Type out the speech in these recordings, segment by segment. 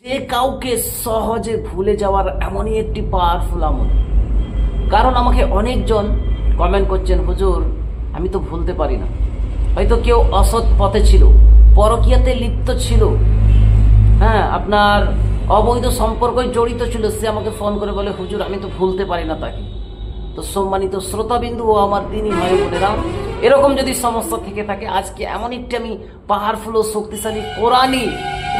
যে কাউকে সহজে ভুলে যাওয়ার এমনই একটি পাওয়ারফুল আমল। কারণ আমাকে অনেকজন কমেন্ট করছেন, হুজুর আমি তো ভুলতে পারি না। হয়তো কেউ অসৎ পথে ছিল, পরকীয়াতে লিপ্ত ছিল, হ্যাঁ আপনার অবৈধ সম্পর্কে জড়িত ছিল, সে আমাকে ফোন করে বলে হুজুর আমি তো ভুলতে পারি না তাকে। তো সম্মানিত শ্রোতাবিন্দু ও আমার দিনী ভাই বোনেরা, এরকম যদি সমস্যা থেকে থাকে, আজকে এমন একটি আমি পাওয়ারফুল ও শক্তিশালী কোরআনী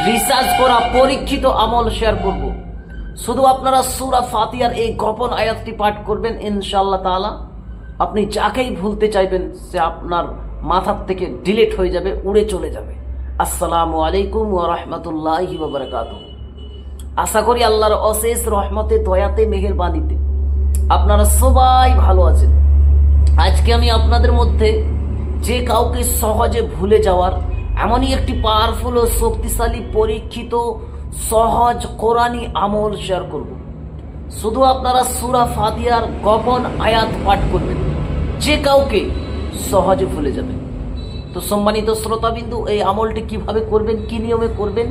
রিসার্চ করা পরীক্ষিত আমল শেয়ার করব। শুধু আপনারা সূরা ফাতিহার এই গোপন আয়াতটি পাঠ করবেন, ইনশাআল্লাহ তাআলা আপনি যাকেই ভুলতে চাইবেন সে আপনার মাথার থেকে ডিলিট হয়ে যাবে, উড়ে চলে যাবে। আসসালামু আলাইকুম ওয়া রাহমাতুল্লাহি ওয়া বারাকাতুহু। আশা করি আল্লাহর অশেষ রহমতে, দয়াতে, মেহেরবানিতে আপনারা সবাই ভালো আছেন। আজকে আমি আপনাদের মধ্যে যে কাউকে সহজে ভুলে যাওয়ার এমনই একটি পাওয়ারফুল ও শক্তিশালী পরীক্ষিত সহজ কোরআনী আমল শেয়ার করব। শুধু আপনারা সূরা ফাতিহার গোপন আয়াত পাঠ করবেন, যে কাউকে সহজে ভুলে যাবেন। তো সম্মানিত শ্রোতাবিন্দু, এই আমলটি কিভাবে করবেন, কি নিয়মে করবেন,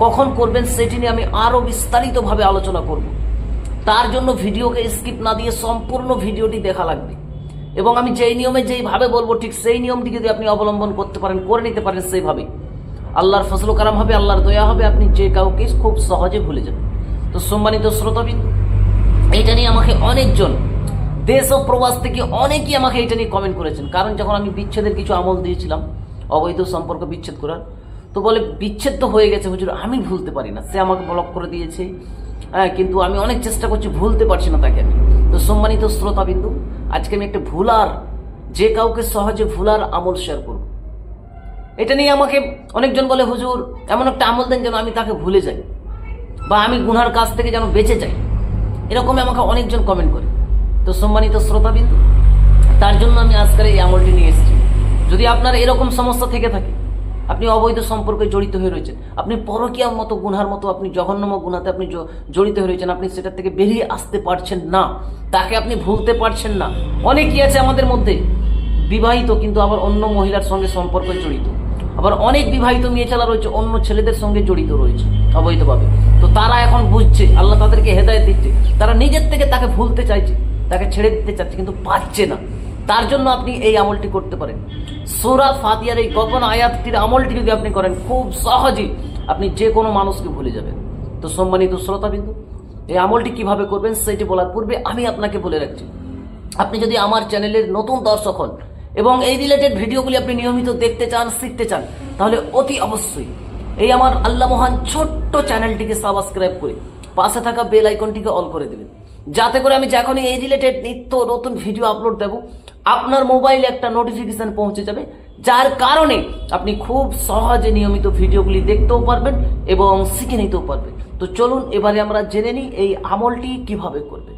কখন করবেন, সেটি নিয়ে আমি আরো বিস্তারিতভাবে আলোচনা করব। তার জন্য ভিডিওকে স্কিপ না দিয়ে সম্পূর্ণ ভিডিওটি দেখা লাগবে। এবং আমি যেই নিয়মে যেইভাবে বলবো ঠিক সেই নিয়মটি যদি আপনি অবলম্বন করতে পারেন, করে নিতে পারেন, সেইভাবে আল্লাহর ফজল কারাম হবে, আল্লাহর দয়া হবে, আপনি যে কাউকে খুব সহজে ভুলে যাবেন। তো সম্মানিত শ্রোতাবিন্দু, এইটা নিয়ে আমাকে অনেকজন দেশ ও প্রবাস থেকে অনেকেই আমাকে এটা নিয়ে কমেন্ট করেছেন। কারণ যখন আমি বিচ্ছেদের কিছু আমল দিয়েছিলাম, অবৈধ সম্পর্ক বিচ্ছেদ করার, তো বলে বিচ্ছেদ তো হয়ে গেছে হুজুর, আমি ভুলতে পারি না, সে আমাকে ব্লক করে দিয়েছে, হ্যাঁ কিন্তু আমি অনেক চেষ্টা করছি, ভুলতে পারছি না তাকে আমি। তো সম্মানিত শ্রোতাবিন্দু, আজকে আমি একটা যে কাউকে সহজে ভুলার আমল শেয়ার করব। এটা নিয়ে আমাকে অনেকজন বলে হুজুর এমন একটা আমল দেন যেন আমি তাকে ভুলে যাই, বা আমি গুনার কাছ থেকে যেন বেঁচে যাই, এরকম আমাকে অনেকজন কমেন্ট করে। তো সম্মানিত শ্রোতাবিন্দু, তার জন্য আমি আজকের এই আমলটি নিয়ে এসেছি। যদি আপনার এরকম সমস্যা থেকে থাকে, আপনি অবৈধ সম্পর্কে জড়িত হয়ে রয়েছেন, আপনি পরকীয়ার মতো গুনার মতো, আপনি জঘন্যম গুনাতে আপনি জড়িত হয়ে রয়েছেন, আপনি সেটার থেকে বেরিয়ে আসতে পারছেন না, তাকে আপনি ভুলতে পারছেন না। অনেকেই আছে আমাদের মধ্যে বিবাহিত কিন্তু আবার অন্য মহিলার সঙ্গে সম্পর্কে জড়িত, আবার অনেক বিবাহিত মেয়ে চালা রয়েছে অন্য ছেলেদের সঙ্গে জড়িত রয়েছে অবৈধভাবে। তো তারা এখন বুঝছে, আল্লাহ তাদেরকে হেদায়েত দিচ্ছে, তারা নিজের থেকে তাকে ভুলতে চাইছে, তাকে ছেড়ে দিতে চাচ্ছে, কিন্তু পারছে না। তার জন্য আপনি এই আমলটি করতে পারেন। সূরা ফাতিহার এই গোপন আয়াতটির আমলটি যদি আপনি করেন, খুব সহজেই আপনি যে কোনো মানুষকে ভুলে যাবেন। তো সম্মানিত শ্রোতাবিন্দু, এই আমলটি কিভাবে করবেন সেটি বলার পূর্বে আমি আপনাকে বলে রাখছি, আপনি যদি আমার চ্যানেলের নতুন দর্শক হন এবং এই রিলেটেড ভিডিওগুলি আপনি নিয়মিত দেখতে চান, শিখতে চান, তাহলে অতি অবশ্যই এই আমার আল্লাহ মহান ছোট্ট চ্যানেলটিকে সাবস্ক্রাইব করে পাশে থাকা বেল আইকনটিকে অল করে দেবেন, যাতে করে আমি যখনই এই রিলেটেড নিত্য নতুন ভিডিও আপলোড দেব, আপনার মোবাইলে একটা নোটিফিকেশন পৌঁছে যাবে, যার কারণে আপনি খুব সহজে নিয়মিত ভিডিওগুলি দেখতেও পারবেন এবং শিখে নিতেও পারবেন। তো চলুন এবারে আমরা জেনে নিই এই আমলটি কিভাবে করবেন।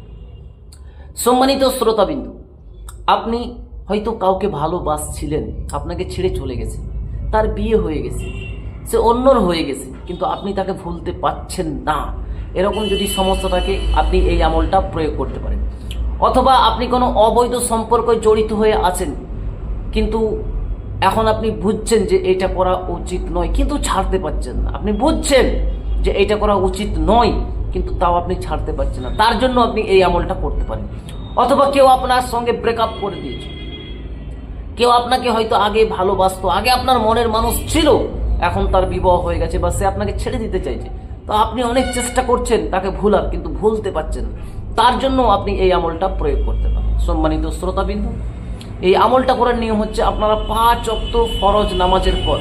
সম্মানিত শ্রোতাবিন্দু, আপনি হয়তো কাউকে ভালোবাসছিলেন, আপনাকে ছেড়ে চলে গেছে, তার বিয়ে হয়ে গেছে, সে অন্যর হয়ে গেছে, কিন্তু আপনি তাকে ভুলতে পারছেন না। এরকম যদি সমস্যা থাকে, আপনি এই আমলটা প্রয়োগ করতে পারেন। অথবা আপনি কোনো অবৈধ সম্পর্কে জড়িত হয়ে আছেন, কিন্তু এখন আপনি বুঝছেন যে এটা করা উচিত নয়, কিন্তু ছাড়তে পারছেন না। আপনি বুঝছেন যে এটা করা উচিত নয়, কিন্তু তাও আপনি ছাড়তে পারছেন না। তার জন্য আপনি এই আমলটা করতে পারেন। অথবা কেউ আপনার সঙ্গে ব্রেকআপ করে দিয়েছে, কেউ আপনাকে হয়তো আগে ভালোবাসতো, আগে আপনার মনের মানুষ ছিল, এখন তার বিবাহ হয়ে গেছে বা সে আপনাকে ছেড়ে দিতে চাইছে, তো আপনি অনেক চেষ্টা করছেন তাকে ভুলার, কিন্তু ভুলতে পারছেন না। তার জন্য আপনি এই আমলটা প্রয়োগ করতে পারেন। সম্মানিত শ্রোতাবিন্দু, এই আমলটা করার নিয়ম হচ্ছে, আপনারা 5 ওয়াক্ত ফরজ নামাজের পর,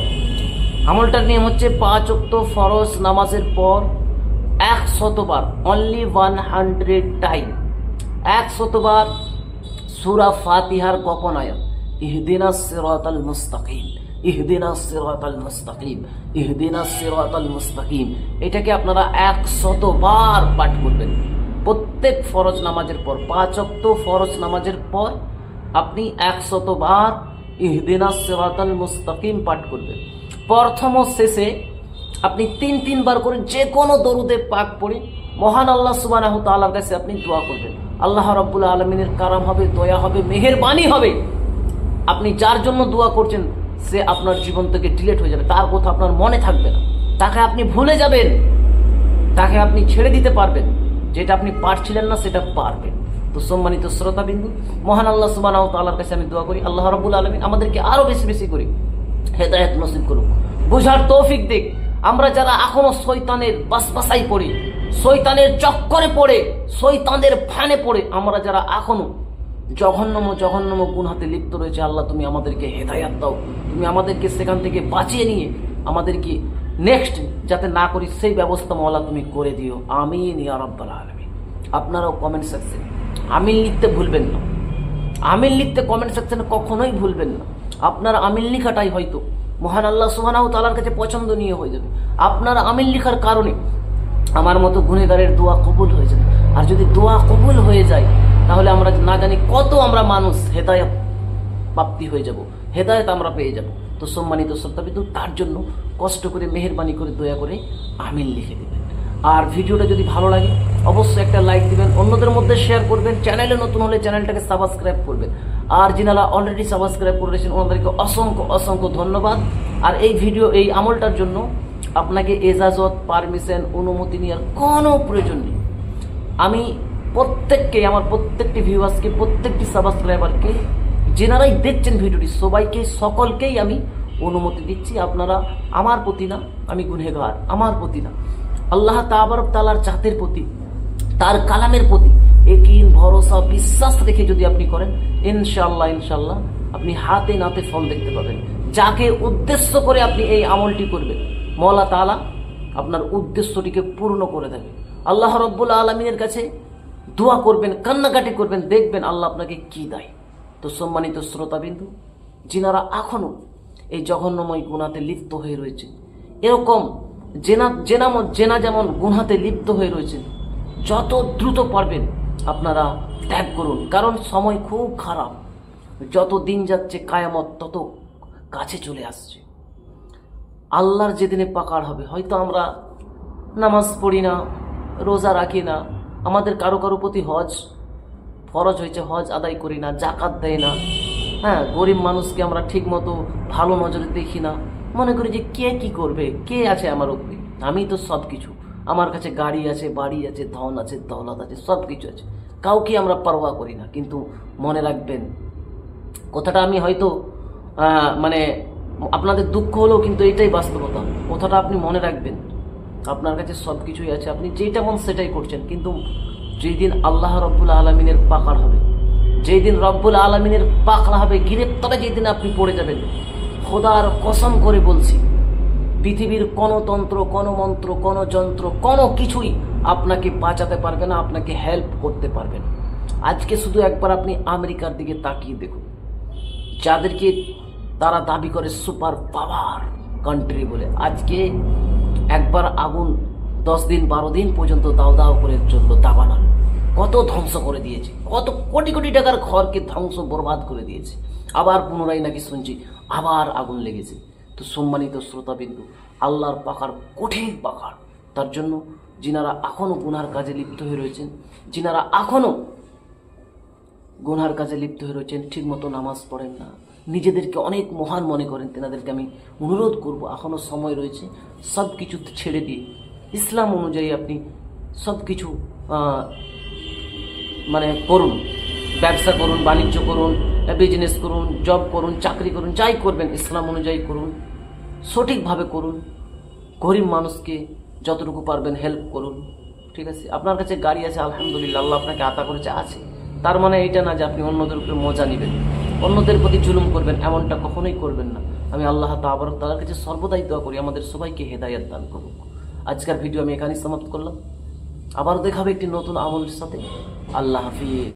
আমলটার নিয়ম হচ্ছে 5 ওয়াক্ত ফরজ নামাজের পর 100 বার, অনলি 100 টাইম, 100 বার সূরা ফাতিহার গোপন আয়াত, ইহদিনাস সিরাতাল মুস্তাকিম, ইহদিনাস সিরাতাল মুস্তাকিম, ইহদিনাস সিরাতাল মুস্তাকিম, এটাকে আপনারা 100 বার পাঠ করবেন প্রত্যেক ফরজ নামাজের পর। 5 ওয়াক্ত ফরজ নামাজের পর আপনি 100 বার ইহদিনাস সিরাতাল মুস্তাকিম পাঠ করবেন। প্রথম ও শেষে আপনি 3 বার করে যে কোনো দরুদে পাক পড়ে মহান আল্লাহ সুবহানাহু ওয়া তাআলার কাছে আপনি দোয়া করবেন। আল্লাহ রাব্বুল আলামিনের কারাম হবে, দয়া হবে, মেহেরবানি হবে। আপনি যার জন্য দোয়া করছেন সে আপনার জীবন থেকে ডিলিট হয়ে যাবে, তার কথা আপনার মনে থাকবে না, তাকে আপনি ভুলে যাবেন। তাকে আপনি ছেড়ে দিতে পারবেন, যেটা আপনি পারছিলেন না সেটা পারবেন। তো সম্মানিত শ্রোতাবিন্দু, মহান আল্লাহ সুবহানাহু ওয়া তাআলার কাছে আমি দোয়া করি, আল্লাহ রাব্বুল আলামিন আমাদেরকে আরো বেশি বেশি করে হেদায়েত নসিব করুক, বুঝার তৌফিক দিক। আমরা যারা এখনো শয়তানের বাসবাসায় পড়ি, শয়তানের চক্করে পড়ে, শয়তানের ফানে পড়ে, আমরা যারা এখনো জঘন্যম গুনাহতে লিপ্ত রয়েছে, আল্লাহ তুমি আমাদেরকে হেদায়েত দাও, তুমি আমাদেরকে সেখান থেকে বাঁচিয়ে নিয়ে আমাদেরকে নেক্সট যাতে না করি সেই ব্যবস্থা মওলা তুমি করে দিও, আমিন ইয়া রাব্বাল আলামিন। আপনারাও কমেন্ট সেকশনে আমিন লিখতে ভুলবেন না, আমিন লিখতে কমেন্ট সেকশনে কখনোই ভুলবেন না। আপনার আমিন লিখাটাই হয়তো মহান আল্লাহ সুবহানাহু ওয়া তাআলার কাছে পছন্দনীয় হয়ে যাবে। আপনার আমিন লিখার কারণে আমার মতো গুনেগারের দোয়া কবুল হয়ে যাবে। আর যদি দোয়া কবুল হয়ে যায় তাহলে আমরা না জানি কত আমরা মানুষ হেদায়েত প্রাপ্তি হয়ে যাব, হেদায়েত আমরা পেয়ে যাব। তো সম্মানিত শ্রোতাবিন্দু, তার জন্য কষ্ট করে মেহেরবানি করে দয়া করে আমিন লিখে দেবেন। আর ভিডিওটা যদি ভালো লাগে অবশ্যই একটা লাইক দিবেন, অন্যদের মধ্যে শেয়ার করবেন, চ্যানেলে নতুন হলে চ্যানেলটাকে সাবস্ক্রাইব করবেন। আর যিনারা অলরেডি সাবস্ক্রাইব করেছেন ওনাদেরকে অসংখ্য অসংখ্য ধন্যবাদ। আর এই ভিডিও, এই আমলটার জন্য আপনাকে এজাজত, পারমিশন, অনুমতি নেওয়ার কোনো প্রয়োজন নেই। আমি প্রত্যেককে, আমার প্রত্যেকটি ভিউয়ার্সকে, প্রত্যেকটি সাবস্ক্রাইবারকে, যেনারাই দেখছেন ভিডিওটি, সবাইকে, সকলকেই আমি অনুমতি দিচ্ছি। আপনারা আমার প্রতি না, আমি গুনহেগার, আমার প্রতি না, আল্লাহ তাবারক তাআলার জাতের প্রতি, তার কালামের প্রতি ইয়াকিন, ভরসা, বিশ্বাস রেখে যদি আপনি করেন, ইনশাআল্লাহ আপনি হাতে নাতে ফল দেখতে পাবেন। যাকে উদ্দেশ্য করে আপনি এই আমলটি করবেন, মওলা তাআলা আপনার উদ্দেশ্যটিকে পূর্ণ করে দেবে। আল্লাহ রাব্বুল আলামিনের কাছে দোয়া করবেন, কান্নাকাটি করবেন, দেখবেন আল্লাহ আপনাকে কি দেয়। তো সম্মানিত শ্রোতাবিন্দু, যিনারা এখনো এই জঘন্যময় গুনাহতে লিপ্ত হয়ে রয়েছে, এরকম জেনা যেমন গুনাহতে লিপ্ত হয়ে রয়েছেন, যত দ্রুত পারবেন আপনারা ত্যাগ করুন, কারণ সময় খুব খারাপ। যত দিন যাচ্ছে কায়ামত তত কাছে চলে আসছে। আল্লাহর যেদিনে পাকার হবে, হয়তো আমরা নামাজ পড়ি না, রোজা রাখি না, আমাদের কারো প্রতি হজ ফরজ হয়েছে, হজ আদায় করি না, জাকাত দেয় না, হ্যাঁ, গরিব মানুষকে আমরা ঠিক মতো ভালো নজরে দেখি না, মনে করি যে কে কি করবে, কে আছে আমার উপরে, আমি তো সব কিছু, আমার কাছে গাড়ি আছে, বাড়ি আছে, ধন আছে, দৌলত আছে, সব কিছু আছে, কাউকে আমরা পরোয়া করি না। কিন্তু মনে রাখবেন, কথাটা আমি হয়তো মানে আপনাদের দুঃখ হলেও কিন্তু এটাই বাস্তবতা, কথাটা আপনি মনে রাখবেন। আপনার কাছে সব কিছুই আছে, আপনি যেটা মন সেটাই করছেন, কিন্তু যেই দিন আল্লাহ রব্বুল আলমিনের পাকড় হবে, যেই দিন রব্বুল আলমিনের পাকড়া হবে, গ্রেপ্তারে যেই দিন আপনি পড়ে যাবেন, খোদার কসম করে বলছি, পৃথিবীর কোনো তন্ত্র, কোনো মন্ত্র, কোনো যন্ত্র, কোনো কিছুই আপনাকে বাঁচাতে পারবে না, আপনাকে হেল্প করতে পারবে না। আজকে শুধু একবার আপনি আমেরিকার দিকে তাকিয়ে দেখুন, যাদেরকে তারা দাবি করে সুপার পাওয়ার কান্ট্রি বলে, আজকে একবার আগুন 10 দিন 12 দিন পর্যন্ত দাও করে চললো, দাবানল কত ধ্বংস করে দিয়েছে, কত কোটি কোটি টাকার ঘরকে ধ্বংস বরবাদ করে দিয়েছে। আবার পুনরায় নাকি শুনছি আবার আগুন লেগেছে। তো সম্মানিত শ্রোতাবিন্দু, আল্লাহর পাকার কঠিন পাকার, তার জন্য যিনারা এখনো গুনার কাজে লিপ্ত হয়ে রয়েছেন, যিনারা এখনো গুনার কাজে লিপ্ত হয়ে রয়েছেন, ঠিক মতো নামাজ পড়েন না, নিজেদেরকে অনেক মহান মনে করেন, তেনাদেরকে আমি অনুরোধ করব, এখনো সময় রয়েছে, সব কিছু ছেড়ে দিয়ে ইসলাম অনুযায়ী আপনি সব কিছু মানে করুন, ব্যবসা করুন, বাণিজ্য করুন, বিজনেস করুন, জব করুন, চাকরি করুন, যাই করবেন ইসলাম অনুযায়ী করুন, সঠিকভাবে করুন, গরিব মানুষকে যতটুকু পারবেন হেল্প করুন। ঠিক আছে, আপনার কাছে গাড়ি আছে, আলহামদুলিল্লাহ, আল্লাহ আপনাকে আতা করেছে, আছে, তার মানে এইটা না যে আপনি অন্যদের উপরে মজা নেবেন, অন্যদের প্রতি জুলুম করবেন, এমনটা কখনোই করবেন না। আমি আল্লাহ তাবারক তাআলার কাছে সর্বদাই দোয়া করি আমাদের সবাইকে হেদায়েত দান করুন। আজকের ভিডিও আমি এখানেই সমাপ্ত করলাম, আবার দেখাবে একটি নতুন আমলের সাথে। আল্লাহ হাফিজ।